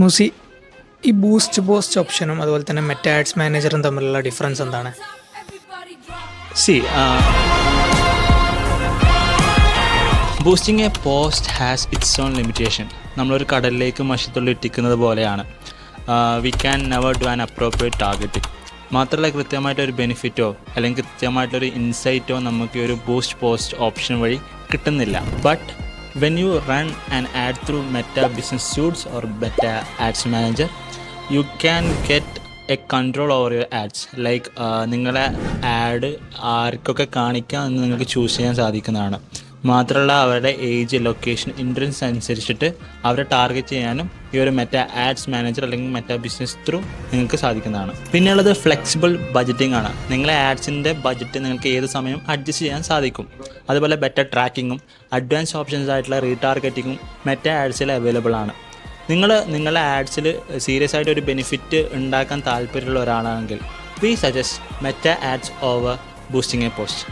മൂസി, ഈ boost post ഓപ്ഷനും അതുപോലെ തന്നെ മെറ്റ ആഡ്സ് മാനേജറും തമ്മിലുള്ള ഡിഫറൻസ് എന്താണ്? C boosting a post has it's on limitation. നമ്മളൊരു കടലിലേക്ക് മഷിത്തുള്ളി ഇട്ടിക്കുന്നത് പോലെയാണ്. We can never do an appropriate targeting. മാത്രമല്ല കൃത്യമായിട്ടൊരു ബെനിഫിറ്റോ അല്ലെങ്കിൽ കൃത്യമായിട്ടൊരു ഇൻസൈറ്റോ നമുക്ക് ഈ ഒരു ബൂസ്റ്റ് പോസ്റ്റ് ഓപ്ഷൻ വഴി കിട്ടുന്നില്ല. But when you run an ad through Meta Business Suites or Meta Ads Manager, you can get a control over your ads. Like നിങ്ങളെ ആഡ് ആർക്കൊക്കെ കാണിക്കാം എന്ന് നിങ്ങൾക്ക് ചൂസ് ചെയ്യാൻ സാധിക്കുന്നതാണ്. മാത്രമല്ല അവരുടെ ഏജ്, ലൊക്കേഷൻ, ഇൻട്രൻസ് അനുസരിച്ചിട്ട് അവരെ ടാർഗറ്റ് ചെയ്യാനും ഈ ഒരു മെറ്റ ആഡ്സ് മാനേജർ അല്ലെങ്കിൽ മെറ്റ ബിസിനസ് ത്രൂ നിങ്ങൾക്ക് സാധിക്കുന്നതാണ്. പിന്നെയുള്ളത് ഫ്ലെക്സിബിൾ ബഡ്ജറ്റിംഗ് ആണ്. നിങ്ങളെ ആഡ്സിൻ്റെ ബഡ്ജറ്റ് നിങ്ങൾക്ക് ഏത് സമയം അഡ്ജസ്റ്റ് ചെയ്യാൻ സാധിക്കും. അതുപോലെ ബെറ്റർ ട്രാക്കിങ്ങും അഡ്വാൻസ് ഓപ്ഷൻസ് ആയിട്ടുള്ള റീടാർഗറ്റിങ്ങും മെറ്റ ആഡ്സിൽ അവൈലബിൾ ആണ്. നിങ്ങളുടെ ആഡ്സിൽ സീരിയസ് ആയിട്ട് ഒരു ബെനിഫിറ്റ് ഉണ്ടാക്കാൻ താല്പര്യമുള്ള ഒരാളാണെങ്കിൽ we suggest Meta ads over boosting a post.